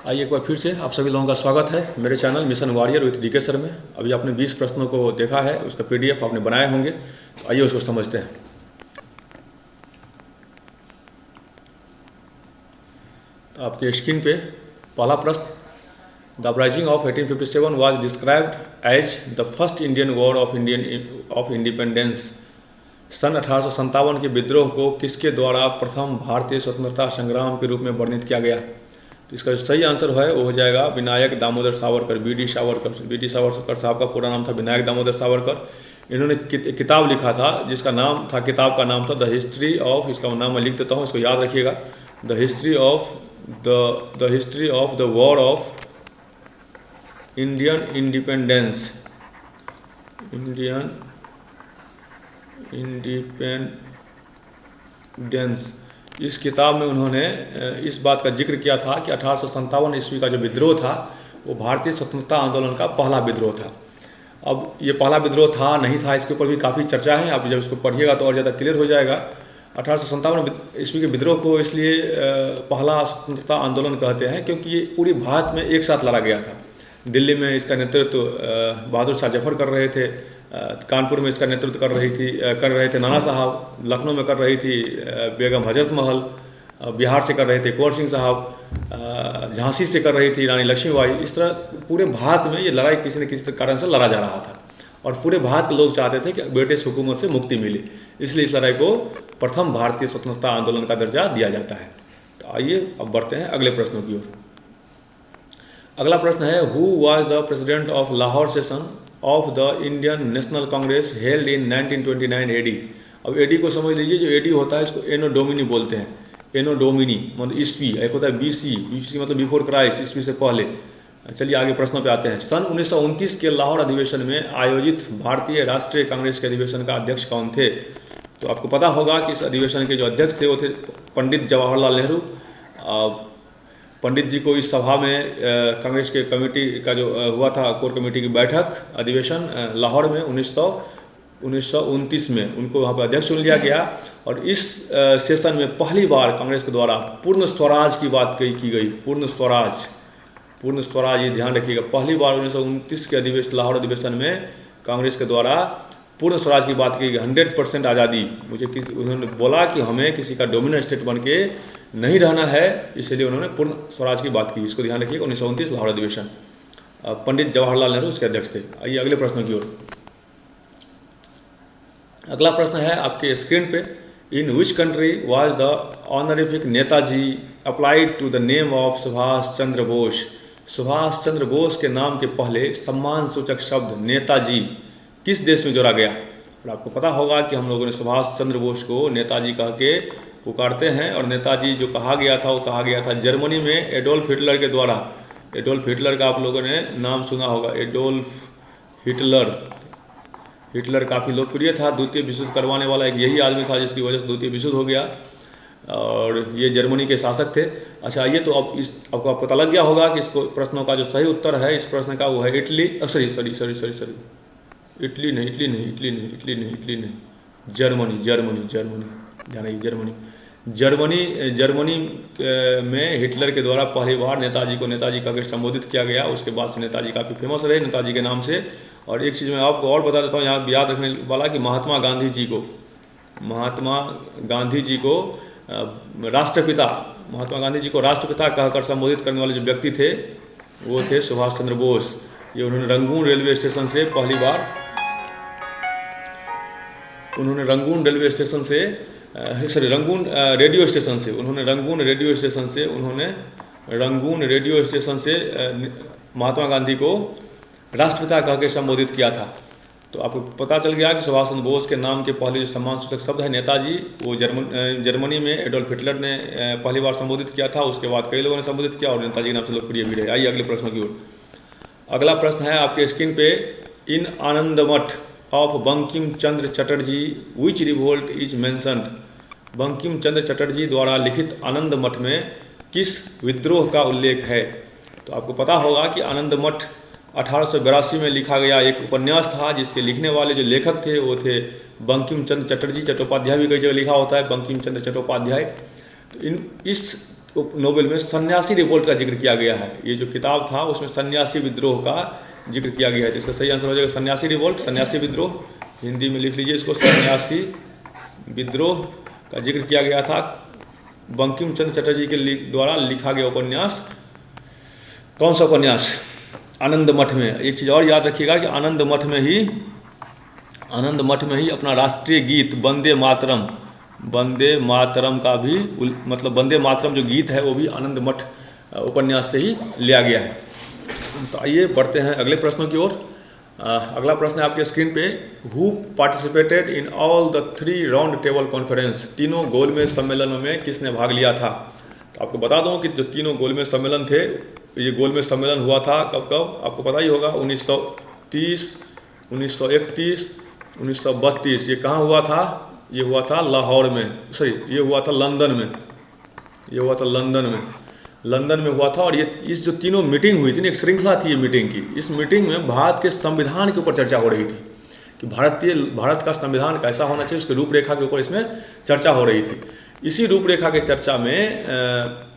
आइए एक बार फिर से आप सभी लोगों का स्वागत है मेरे channel mission warrior with DK sir में। अभी आपने 20 प्रश्नों को देखा है, उसका पीडीएफ आपने बनाए होंगे, तो आइए उसको समझते हैं। तो आपके स्क्रीन पे पहला प्रश्न, the uprising of 1857 was described as the first Indian war of independence. सन 1857 के विद्रोह को किसके द्वारा प्रथम भारतीय स्वतंत्रता संग्राम के रूप में वर्णित किया गया? तो इसका जो सही आंसर है वो हो जाएगा विनायक दामोदर सावरकर, वी.डी. सावरकर। वी.डी. सावरकर साहब का पूरा नाम था विनायक दामोदर सावरकर। इन्होंने किताब लिखा था जिसका नाम था, किताब का नाम था द हिस्ट्री ऑफ, इसका नाम मैं लिख देता हूँ, इसको याद रखिएगा, the history of the war of Indian independence. इस किताब में उन्होंने इस बात का जिक्र किया था कि 1857 ईस्वी का जो विद्रोह था वो भारतीय स्वतंत्रता आंदोलन का पहला विद्रोह था। अब ये पहला विद्रोह था नहीं था, इसके ऊपर भी काफ़ी चर्चा है। आप जब इसको पढ़िएगा तो और ज़्यादा क्लियर हो जाएगा। 1857 ईस्वी के विद्रोह को इसलिए पहला स्वतंत्रता आंदोलन कहते हैं क्योंकि ये पूरी भारत में एक साथ लड़ा गया था। दिल्ली में इसका नेतृत्व बहादुर शाह जफर कर रहे थे, कानपुर में इसका नेतृत्व कर रहे थे नाना साहब, लखनऊ में कर रही थी बेगम हजरत महल, बिहार से कर रहे थे कुंवर सिंह साहब, झांसी से कर रही थी रानी लक्ष्मीबाई। इस तरह पूरे भारत में ये लड़ाई किसी न किसी कारण से लड़ा जा रहा था और पूरे भारत के लोग चाहते थे कि ब्रिटिश हुकूमत से मुक्ति मिले, इसलिए इस लड़ाई को प्रथम भारतीय स्वतंत्रता आंदोलन का दर्जा दिया जाता है। तो आइए अब बढ़ते हैं अगले प्रश्नों की ओर। अगला प्रश्न है, who was the president of Lahore session of the Indian National Congress held in 1929 AD. अब एडी को समझ लीजिए, जो एडी होता है इसको एनो डोमिनी बोलते हैं। एनो डोमिनी मतलब ईस्वी, एक होता है बीसी मतलब बिफोर क्राइस्ट, ईस्वी से पहले। चलिए आगे प्रश्नों पे आते हैं। सन 1929 के लाहौर अधिवेशन में आयोजित भारतीय राष्ट्रीय कांग्रेस के अधिवेशन का अध्यक्ष कौन थे? तो आपको पता होगा कि इस अधिवेशन के जो अध्यक्ष थे वो थे पंडित जवाहरलाल नेहरू। पंडित जी को इस सभा में कांग्रेस के कमेटी का जो हुआ था, कोर कमेटी की बैठक, अधिवेशन लाहौर में 1929 में उनको वहाँ पर अध्यक्ष चुन लिया गया। और इस सेशन में पहली बार कांग्रेस के द्वारा पूर्ण स्वराज की बात की गई। पूर्ण स्वराज ये ध्यान रखिएगा, पहली बार 1929 के लाहौर अधिवेशन में कांग्रेस के द्वारा पूर्ण स्वराज की बात की गई। 100% आज़ादी, उन्होंने बोला कि हमें किसी का डोमिनेंट स्टेट बन के नहीं रहना है, इसलिए उन्होंने पूर्ण स्वराज की बात की। इसको ध्यान रखिएगा, 1929 लाहौर अधिवेशन। पंडित जवाहरलाल नेहरू उसके अध्यक्ष थे। आइए अगले प्रश्न की ओर। अगला प्रश्न है आपके स्क्रीन पे, in which country was the honorific Netaji applied to the name of Subhash Chandra Bose. Subhash Chandra Bose के नाम के पहले सम्मान सूचक शब्द नेताजी किस देश में जोड़ा गया? और आपको पता होगा कि हम लोगों ने सुभाष चंद्र बोस को नेताजी कह के पुकारते हैं, और नेताजी जो कहा गया था वो कहा गया था जर्मनी में एडोल्फ हिटलर के द्वारा। एडोल्फ हिटलर का आप लोगों ने नाम सुना होगा, एडोल्फ हिटलर काफ़ी लोकप्रिय था, द्वितीय विश्व युद्ध करवाने वाला एक यही आदमी था जिसकी वजह से द्वितीय विश्व युद्ध हो गया, और ये जर्मनी के शासक थे। अच्छा, ये तो अब आपको पता लग गया होगा कि इसको प्रश्नों का जो सही उत्तर है इस प्रश्न का वो है इटली। जर्मनी में हिटलर के द्वारा पहली बार नेताजी को नेताजी का संबोधित किया गया। उसके बाद से नेताजी काफ़ी फेमस रहे नेताजी के नाम से। और एक चीज़ मैं आपको और बता देता हूँ यहाँ याद रखने वाला कि महात्मा गांधी जी को राष्ट्रपिता कहकर संबोधित करने वाले जो व्यक्ति थे वो थे सुभाष चंद्र बोस। ये उन्होंने रंगून रेडियो स्टेशन से महात्मा गांधी को राष्ट्रपिता कह के संबोधित किया था। तो आपको पता चल गया कि सुभाष चंद्र बोस के नाम के पहले जो सम्मान सूचक शब्द है नेताजी, वो जर्मनी में एडोल्फ हिटलर ने पहली बार संबोधित किया था। उसके बाद कई लोगों ने संबोधित किया और नेताजी के नाम से लोकप्रिय भी रहे। आइए अगले प्रश्न की ओर। अगला प्रश्न है आपके स्क्रीन पे, in Anand Math of Bankim Chandra Chatterjee which revolt is mentioned. Bankim Chandra Chatterjee द्वारा लिखित आनंद मठ में किस विद्रोह का उल्लेख है? तो आपको पता होगा कि आनंद मठ 1882 में लिखा गया एक उपन्यास था जिसके लिखने वाले जो लेखक थे वो थे बंकिम चंद्र चटर्जी। चट्टोपाध्याय भी कई जगह लिखा होता है बंकिम चंद्र चट्टोपाध्याय। तो इस नोबेल में सन्यासी रिवोल्ट का जिक्र किया गया है। ये जो किताब था उसमें सन्यासी विद्रोह का जिक्र किया गया है। तो इसका सही आंसर हो जाएगा सन्यासी रिवोल्ट, सन्यासी विद्रोह। हिंदी में लिख लीजिए इसको, सन्यासी विद्रोह का जिक्र किया गया था। बंकिम चंद्र चटर्जी के द्वारा लिखा गया उपन्यास, कौन सा उपन्यास? आनंद मठ में। एक चीज़ और याद रखिएगा कि आनंद मठ में ही अपना राष्ट्रीय गीत वंदे मातरम का भी, मतलब वंदे मातरम जो गीत है वो भी आनंद मठ उपन्यास से ही लिया गया है। तो आइए बढ़ते हैं अगले प्रश्नों की ओर। अगला प्रश्न है आपके स्क्रीन पे, who participated in all the 3 round table conference? तीनों गोलमेज सम्मेलनों में किसने भाग लिया था? तो आपको बता दूं कि जो तीनों गोलमेज सम्मेलन थे, ये गोलमेज सम्मेलन हुआ था कब आपको पता ही होगा, 1930, 1931, 1932। ये कहाँ हुआ था? ये हुआ था लाहौर में, सॉरी ये हुआ था लंदन में, लंदन में हुआ था। और ये इस जो तीनों मीटिंग हुई थी ना, एक श्रृंखला थी ये मीटिंग की। इस मीटिंग में भारत के संविधान के ऊपर चर्चा हो रही थी कि भारत का संविधान कैसा होना चाहिए, उसकी रूपरेखा के ऊपर इसमें चर्चा हो रही थी। इसी रूपरेखा के चर्चा में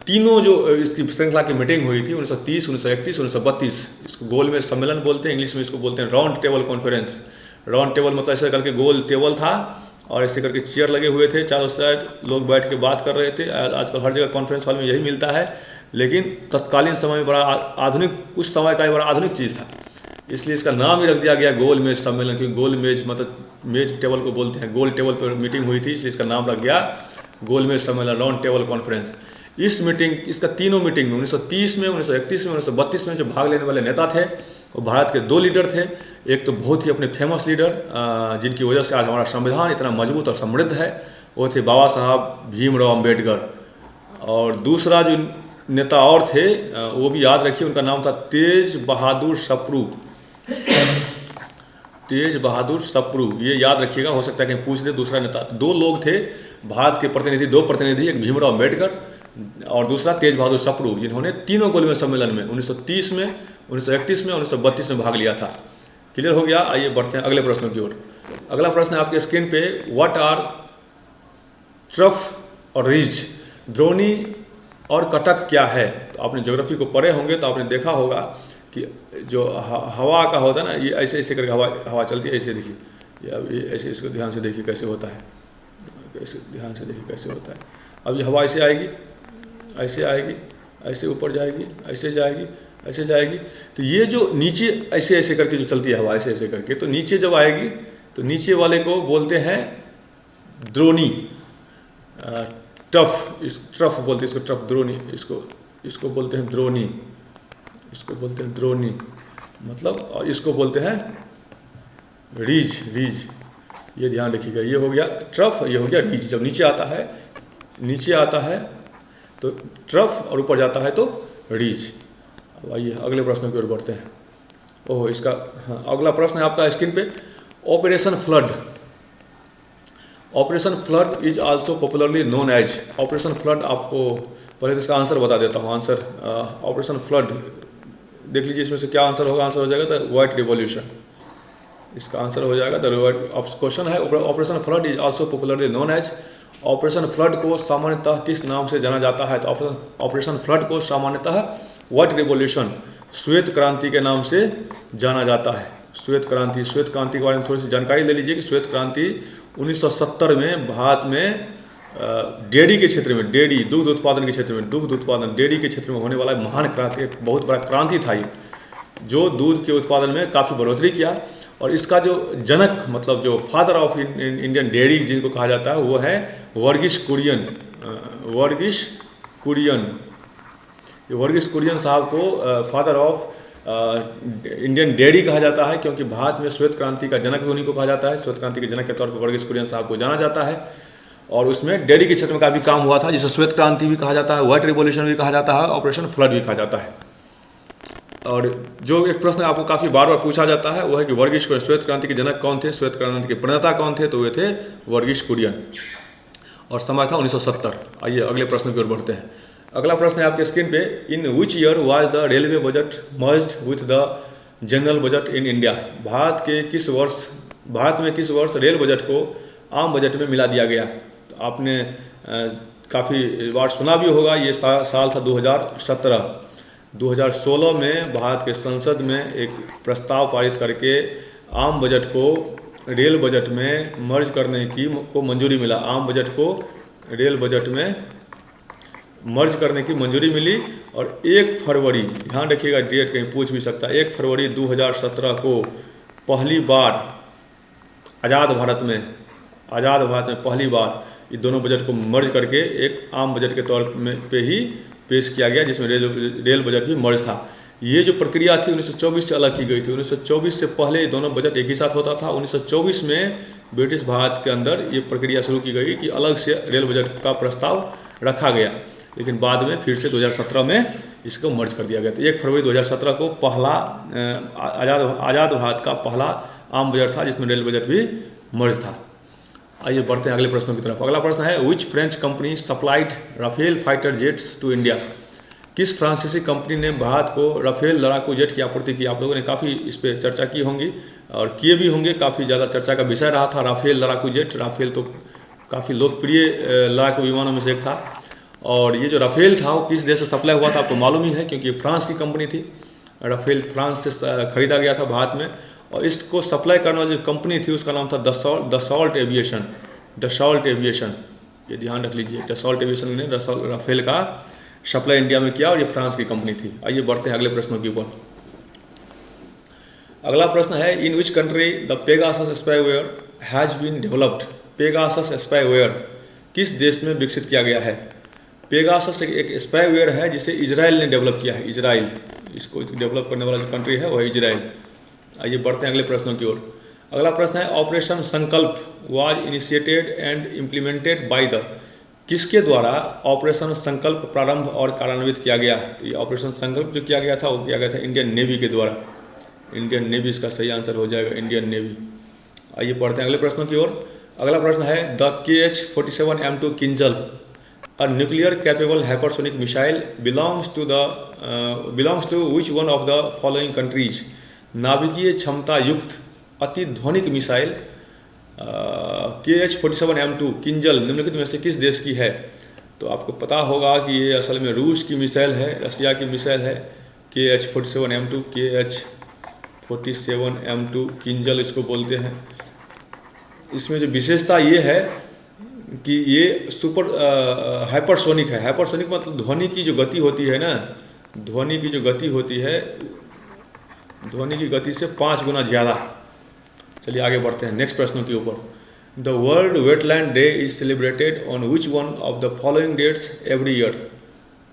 तीनों जो इसकी श्रृंखला की मीटिंग हुई थी 1930, 1931, 1932, इसको गोलमेज सम्मेलन बोलते हैं, इंग्लिश में इसको बोलते हैं round table conference. Round table मतलब ऐसे करके गोल टेबल था और ऐसे करके चेयर लगे हुए थे, चारों साइड लोग बैठ के बात कर रहे थे। आजकल हर जगह कॉन्फ्रेंस हॉल में यही मिलता है, लेकिन तत्कालीन समय में बड़ा आधुनिक, उस समय का बड़ा आधुनिक चीज़ था, इसलिए इसका नाम ही रख दिया गया गोल मेज सम्मेलन। क्योंकि गोल मेज मतलब मेज टेबल को बोलते हैं, गोल टेबल पर मीटिंग हुई थी, इसलिए इसका नाम रख गया गोल मेज सम्मेलन, राउंड टेबल कॉन्फ्रेंस। इसका तीनों मीटिंग में 1930 में, 1931 में, 1932 में जो भाग लेने वाले नेता थे वो भारत के 2 लीडर थे। एक तो बहुत ही अपने फेमस लीडर जिनकी वजह से आज हमारा संविधान इतना मजबूत और समृद्ध है, वो थे बाबा साहब भीमराव अम्बेडकर। और दूसरा जो नेता और थे वो भी याद रखिए, उनका नाम था तेज बहादुर सप्रू। ये याद रखिएगा, हो सकता है कहीं पूछ दे दूसरा नेता। 2 लोग थे भारत के प्रतिनिधि, 2 प्रतिनिधि, एक भीमराव अम्बेडकर और दूसरा तेज बहादुर सप्रू, जिन्होंने तीनों गोलमेज सम्मेलन में 1930 में, 1931 में, 1932 में भाग लिया था। क्लियर हो गया? आइए बढ़ते हैं अगले प्रश्नों की ओर। अगला प्रश्न है आपके स्क्रीन पे, व्हाट आर ट्रफ और रिज? द्रोणी और कटक क्या है? तो आपने ज्योग्राफी को पढ़े होंगे तो आपने देखा होगा कि जो हवा का होता है ना, ये ऐसे ऐसे करके हवा चलती है, ऐसे देखिए, ये ऐसे, इसको ध्यान से देखिए कैसे होता है, कैसे ध्यान से देखिए कैसे होता है। अब ये हवा ऐसे आएगी, ऐसे आएगी, ऐसे ऊपर जाएगी, ऐसे जाएगी, ऐसे जाएगी। तो ये जो नीचे ऐसे ऐसे करके जो चलती है हवा, ऐसे ऐसे करके, तो नीचे जब आएगी तो नीचे वाले को बोलते हैं द्रोणी, ट्रफ बोलते हैं इसको, ट्रफ, द्रोणी, इसको बोलते हैं द्रोणी, इसको बोलते हैं द्रोणी मतलब, और इसको बोलते हैं रीज। ये ध्यान रखिएगा, ये हो गया ट्रफ, ये हो गया रीज। जब नीचे आता है तो ट्रफ और ऊपर जाता है तो रीज। अब आइए अगले प्रश्न की ओर बढ़ते हैं। अगला प्रश्न है आपका स्क्रीन पे, Operation Flood is also popularly known as. Operation Flood, आपको पहले तो इसका आंसर बता देता हूँ। आंसर ऑपरेशन फ्लड देख लीजिए, इसमें से क्या आंसर होगा? आंसर हो जाएगा द व्हाइट रिवॉल्यूशन। इसका आंसर हो जाएगा द क्वेश्चन है Operation Flood is also popularly known as. Operation Flood को सामान्यतः किस नाम से जाना जाता है? तो ऑपरेशन फ्लड को सामान्यतः व्हाइट रिवॉल्यूशन, श्वेत क्रांति के नाम से जाना जाता है। श्वेत क्रांति के बारे में थोड़ी सी जानकारी ले लीजिए कि श्वेत क्रांति 1970 में भारत में डेयरी के क्षेत्र में, दुग्ध उत्पादन के क्षेत्र में, डेयरी के क्षेत्र में होने वाला महान क्रांति, एक बहुत बड़ा क्रांति था ये, जो दूध के उत्पादन में काफ़ी बढ़ोतरी किया। और इसका जो जनक, मतलब जो फादर ऑफ इंडियन डेयरी जिनको कहा जाता है, वो है वर्गीस कुरियन साहब को फादर ऑफ इंडियन डेयरी कहा जाता है, क्योंकि भारत में श्वेत क्रांति का जनक भी उन्हीं को कहा जाता है। श्वेत क्रांति के जनक के तौर पर वर्गीस कुरियन साहब को जाना जाता है। और उसमें डेयरी के क्षेत्र में काफ़ी काम हुआ था, जिसे श्वेत क्रांति भी कहा जाता है, व्हाइट रिवॉल्यूशन भी कहा जाता है, ऑपरेशन फ्लड भी कहा जाता है। और जो एक प्रश्न आपको काफ़ी बार बार पूछा जाता है वो है कि वर्गीस कुरियन, श्वेत क्रांति के जनक कौन थे, श्वेत क्रांति के प्रणेता कौन थे? तो वे थे वर्गीस कुरियन, और समय था 1970। आइए अगले प्रश्न की ओर बढ़ते हैं। अगला प्रश्न है आपके स्क्रीन पे, in which year was the railway budget merged with the general budget in India? Bharat में किस वर्ष रेल बजट को आम बजट में मिला दिया गया? तो आपने काफ़ी बार सुना भी होगा। ये साल था 2017। 2016 में भारत के संसद में एक प्रस्ताव पारित करके आम बजट को रेल बजट में मर्ज करने की को मंजूरी मिला। आम बजट को रेल बजट में मर्ज करने की मंजूरी मिली। और 1 फरवरी, ध्यान रखिएगा डेट कहीं पूछ भी सकता है, 1 फरवरी 2017 को पहली बार आज़ाद भारत में पहली बार ये दोनों बजट को मर्ज करके एक आम बजट के तौर में पे ही पेश किया गया, जिसमें रेल बजट भी मर्ज था। ये जो प्रक्रिया थी 1924 से अलग की गई थी। 1924 से पहले ये दोनों बजट एक ही साथ होता था। 1924 में ब्रिटिश भारत के अंदर ये प्रक्रिया शुरू की गई कि अलग से रेल बजट का प्रस्ताव रखा गया, लेकिन बाद में फिर से 2017 में इसको मर्ज कर दिया गया। तो 1 फरवरी 2017 को पहला आज़ाद भारत का पहला आम बजट था जिसमें रेल बजट भी मर्ज था। आइए बढ़ते हैं अगले प्रश्नों की तरफ। अगला प्रश्न है, which French company supplied Rafale fighter jets to India? किस फ्रांसीसी कंपनी ने भारत को राफेल लड़ाकू जेट की आपूर्ति की? आप लोगों ने काफ़ी इस पर चर्चा की होंगी और किए भी होंगे। काफ़ी ज़्यादा चर्चा का विषय रहा था राफेल लड़ाकू जेट। राफेल तो काफ़ी लोकप्रिय लड़ाकू विमानों में से एक था। और ये जो राफेल था वो किस देश से सप्लाई हुआ था आपको मालूम ही है, क्योंकि फ्रांस की कंपनी थी। राफेल फ्रांस से खरीदा गया था भारत में, और इसको सप्लाई करने वाली जो कंपनी थी उसका नाम था दसॉल्ट एविएशन। ये ध्यान रख लीजिए, दसॉल्ट एविएशन ने राफेल का सप्लाई इंडिया में किया और ये फ्रांस की कंपनी थी। आइए बढ़ते हैं अगले प्रश्नों के ऊपर। अगला प्रश्न है, in which country the Pegasus spyware has been developed? Pegasus spyware किस देश में विकसित किया गया है? पेगासस एक स्पाईवेयर है जिसे इजराइल ने डेवलप किया है। इजराइल, इसको डेवलप करने वाला जो कंट्री है वह है इजराइल। आइए बढ़ते हैं अगले प्रश्नों की ओर। अगला प्रश्न है, ऑपरेशन संकल्प was initiated and implemented by the? किसके द्वारा ऑपरेशन संकल्प प्रारंभ और कार्यान्वित किया गया? तो ये ऑपरेशन संकल्प जो किया गया था वो किया गया था इंडियन नेवी के द्वारा। इंडियन नेवी इसका सही आंसर हो जाएगा, इंडियन नेवी। आइए बढ़ते हैं अगले प्रश्नों की ओर। अगला प्रश्न है, the KH-47M2 Kinjal, a nuclear capable hypersonic missile belongs to which one of the following countries? नाभिकीय क्षमता युक्त अति ध्वनिक मिसाइल KH-47M2 किंजल निम्नलिखित में से किस देश की है? तो आपको पता होगा कि ये असल में रूस की मिसाइल है, रसिया की मिसाइल है। KH-47M2 किंजल इसको बोलते हैं। इसमें जो विशेषता ये है कि ये सुपर हाइपरसोनिक है। हाइपरसोनिक मतलब ध्वनि की जो गति होती है ना, ध्वनि की जो गति होती है, ध्वनि की गति से 5 गुना ज़्यादा। चलिए आगे बढ़ते हैं नेक्स्ट प्रश्नों के ऊपर। The World Wetland Day is celebrated on which one of the following dates every year?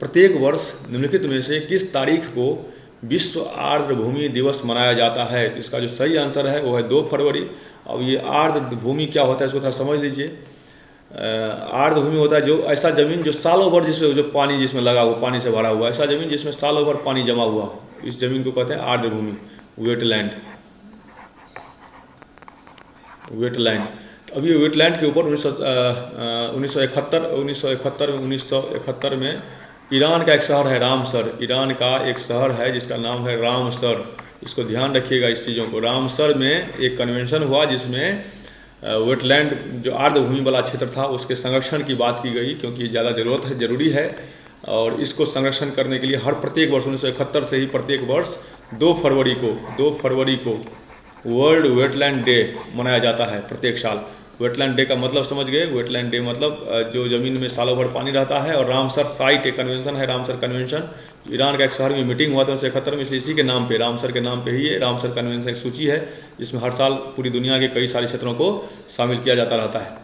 प्रत्येक वर्ष निम्नलिखित में से किस तारीख को विश्व आर्द्र भूमि दिवस मनाया जाता है? तो इसका जो सही आंसर है वो है 2 फरवरी। अब ये आर्द्र भूमि क्या होता है इसको थोड़ा समझ लीजिए। आर्द्र भूमि होता है जो ऐसा ज़मीन जो सालों भर जिसमें जो पानी जिसमें लगा हुआ, पानी से भरा हुआ, ऐसा ज़मीन जिसमें सालों भर पानी जमा हुआ, इस ज़मीन को कहते हैं आर्द्र भूमि, वेटलैंड। अब ये वेटलैंड के ऊपर 1971 में ईरान का एक शहर है रामसर। ईरान का एक शहर है जिसका नाम है रामसर। इसको ध्यान रखिएगा इस चीज़ों को। रामसर में एक कन्वेंशन हुआ जिसमें वेटलैंड जो आर्द्र भूमि वाला क्षेत्र था उसके संरक्षण की बात की गई, क्योंकि ज़्यादा ज़रूरी है और इसको संरक्षण करने के लिए हर प्रत्येक वर्ष 1971 से ही प्रत्येक वर्ष 2 फरवरी को वर्ल्ड वेटलैंड डे मनाया जाता है प्रत्येक साल। वेटलैंड डे का मतलब समझ गए? वेटलैंड डे मतलब जो ज़मीन में सालों भर पानी रहता है। और रामसर साइट एक कन्वेंशन है, रामसर कन्वेंशन। ईरान का एक शहर में मीटिंग हुआ था 1971 में, इसलिए इसी के नाम पे, रामसर के नाम पे ही ये रामसर कन्वेंशन एक सूची है जिसमें हर साल पूरी दुनिया के कई सारे क्षेत्रों को शामिल किया जाता रहता है।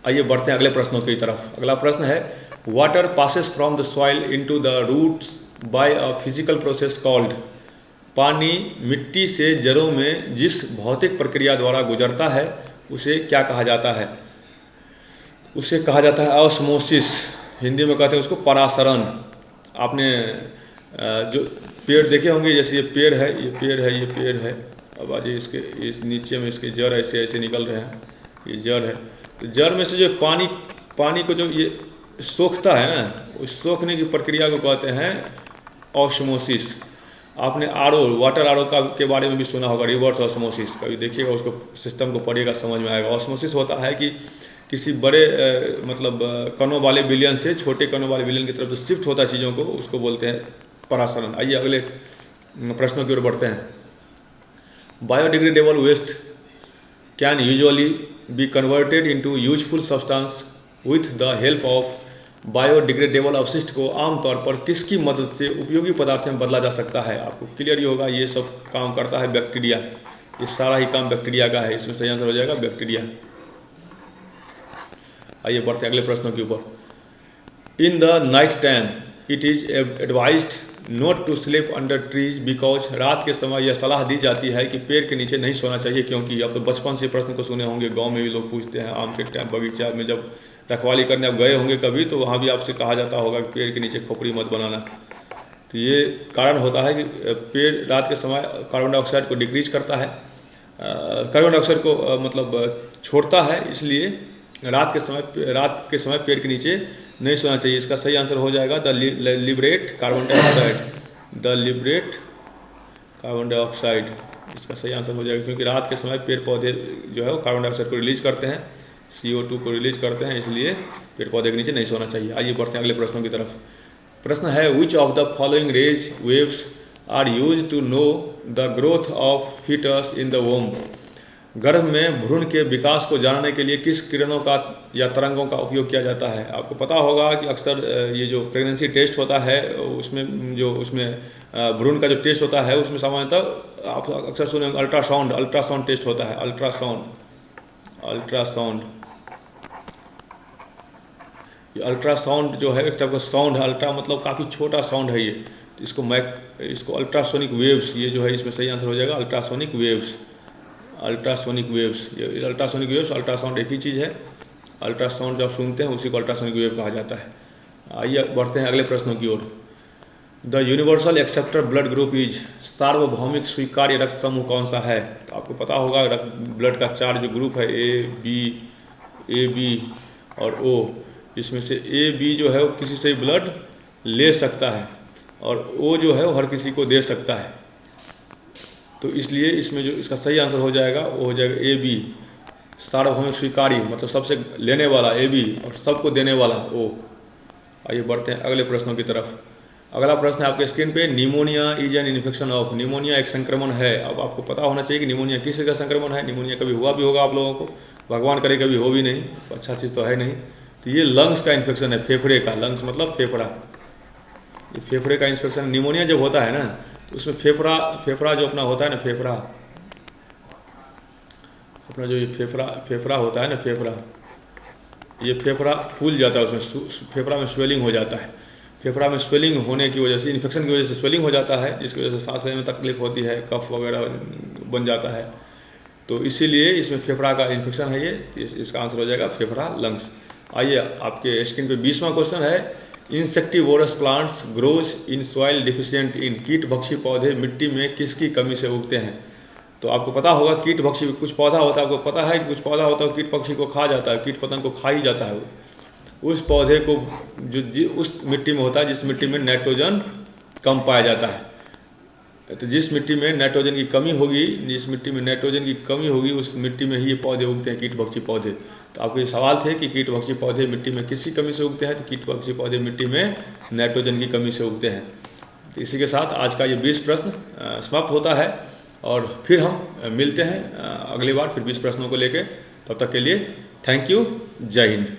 आइए बढ़ते हैं अगले प्रश्नों की तरफ। अगला प्रश्न है, water passes from the soil into the roots by a physical process called? पानी मिट्टी से जड़ों में जिस भौतिक प्रक्रिया द्वारा गुजरता है उसे क्या कहा जाता है? उसे कहा जाता है ऑस्मोसिस। हिंदी में कहते हैं उसको परासरण। आपने जो पेड़ देखे होंगे, जैसे ये पेड़ है, ये पेड़ है, ये पेड़ है। अब आज इसके इस नीचे में इसके जड़ ऐसे ऐसे निकल रहे हैं, ये जड़ है। तो जड़ में से जो पानी को जो ये सोखता है ना, उस सोखने की प्रक्रिया को कहते हैं ऑस्मोसिस। आपने वाटर आर ओ के बारे में भी सुना होगा, रिवर्स ऑस्मोसिस। कभी देखिएगा उसको, सिस्टम को पढ़िएगा, समझ में आएगा। ऑस्मोसिस होता है कि किसी बड़े कणों वाले विलयन से छोटे कणों वाले विलयन की तरफ जो शिफ्ट होता है चीज़ों को, उसको बोलते हैं परासरण। आइए अगले प्रश्नों की ओर बढ़ते हैं। Biodegradable waste can usually be converted into useful substance with the help of biodegradable अवशिष्ट को आमतौर पर किसकी मदद से उपयोगी पदार्थ में बदला जा सकता है? आपको क्लियर ही होगा, ये सब काम करता है बैक्टीरिया। ये सारा ही काम बैक्टीरिया का है, इसमें सही आंसर हो जाएगा बैक्टीरिया। आइए बढ़ते हैं अगले प्रश्नों के ऊपर। In the night time it is advised not to sleep under trees because, रात के समय यह सलाह दी जाती है कि पेड़ के नीचे नहीं सोना चाहिए, क्योंकि अब तो बचपन से प्रश्न को सुने होंगे, गांव में भी लोग पूछते हैं, आम के टाइम बगीचा में जब रखवाली करने आप गए होंगे कभी, तो वहाँ भी आपसे कहा जाता होगा कि पेड़ के नीचे खोपड़ी मत बनाना। तो ये कारण होता है कि पेड़ रात के समय कार्बन डाइऑक्साइड को डिक्रीज करता है, कार्बन डाइऑक्साइड को छोड़ता है, इसलिए रात के समय पेड़ के नीचे नहीं सोना चाहिए। इसका सही आंसर हो जाएगा the liberate carbon dioxide, the liberate carbon dioxide, इसका सही आंसर हो जाएगा, क्योंकि रात के समय पेड़ पौधे जो है वो कार्बन डाइऑक्साइड को रिलीज करते हैं, CO2 को रिलीज करते हैं, इसलिए पेड़ पौधे के नीचे नहीं सोना चाहिए। आइए बढ़ते हैं अगले प्रश्नों की तरफ। प्रश्न है which of the following rays waves are use to know the growth of foetus in the womb. गर्भ में भ्रूण के विकास को जानने के लिए किस किरणों का या तरंगों का उपयोग किया जाता है? आपको पता होगा कि अक्सर ये जो प्रेगनेंसी टेस्ट होता है उसमें भ्रूण का जो टेस्ट होता है उसमें सामान्यतः आप अक्सर सुने अल्ट्रासाउंड टेस्ट होता है। अल्ट्रासाउंड जो है एक टाइप का साउंड है, अल्ट्रा मतलब काफ़ी छोटा साउंड है ये, तो इसको अल्ट्रासोनिक वेव्स, ये जो है इसमें सही आंसर हो जाएगा अल्ट्रासोनिक वेव्स। ये अल्ट्रासोनिक वेव्स अल्ट्रासाउंड एक ही चीज़ है, अल्ट्रासाउंड जब सुनते हैं उसी को अल्ट्रासोनिक वेव कहा जाता है। आइए बढ़ते हैं अगले प्रश्नों की ओर। The universal acceptor blood group is, सार्वभौमिक स्वीकार्य रक्त समूह कौन सा है? तो आपको पता होगा ब्लड का 4 जो ग्रुप है ए बी और O, इसमें से AB जो है वो किसी से ब्लड ले सकता है और O जो है वो हर किसी को दे सकता है, तो इसलिए इसमें जो इसका सही आंसर हो जाएगा वो हो जाएगा AB, सार्वभौमिक स्वीकार्य मतलब सबसे लेने वाला AB और सबको देने वाला O। आइए बढ़ते हैं अगले प्रश्नों की तरफ। अगला प्रश्न है आपके स्क्रीन पे, pneumonia is an infection of, pneumonia एक संक्रमण है। अब आपको पता होना चाहिए कि निमोनिया किस का संक्रमण है। निमोनिया कभी हुआ भी होगा आप लोगों को, भगवान करे कभी हो भी नहीं, अच्छा चीज़ तो है नहीं। तो ये लंग्स का इन्फेक्शन है, फेफड़े का, लंग्स मतलब फेफड़ा, ये फेफड़े का इन्फेक्शन। निमोनिया जब होता है ना तो उसमें फेफड़ा जो अपना होता है ना, अपना जो ये फेफड़ा होता है ना, ये फेफड़ा फूल जाता है, उसमें फेफड़ा में स्वेलिंग हो जाता है। फेफड़ा में स्वेलिंग होने की वजह से, इन्फेक्शन की वजह से स्वेलिंग हो जाता है, जिसकी वजह से सांस लेने में तकलीफ होती है, कफ वगैरह बन जाता है, तो इसीलिए इसमें फेफड़ा का इन्फेक्शन है ये, इसका आंसर हो जाएगा फेफड़ा, लंग्स। आइए आपके स्क्रीन पे 20वां क्वेश्चन है, insectivorous plants grows in soil deficient in, कीटभक्षी पौधे मिट्टी में किसकी कमी से उगते हैं? तो आपको पता होगा कीटभक्षी कुछ पौधा होता है, आपको पता है कि कुछ पौधा होता है कीट पक्षी को खा जाता है, कीट पतंग को खा ही जाता है। उस पौधे को जो उस मिट्टी में होता है जिस मिट्टी में नाइट्रोजन कम पाया जाता है, तो जिस मिट्टी में नाइट्रोजन की कमी होगी उस मिट्टी में ही ये पौधे उगते हैं, कीटभक्षी पौधे। तो आपके सवाल थे कि कीटभक्षी पौधे मिट्टी में किसकी कमी से उगते हैं, तो कीटभक्षी पौधे मिट्टी में नाइट्रोजन की कमी से उगते हैं। तो इसी के साथ आज का ये 20 प्रश्न समाप्त होता है और फिर हम मिलते हैं अगली बार फिर 20 प्रश्नों को लेकर। तब तक के लिए थैंक यू, जय हिंद।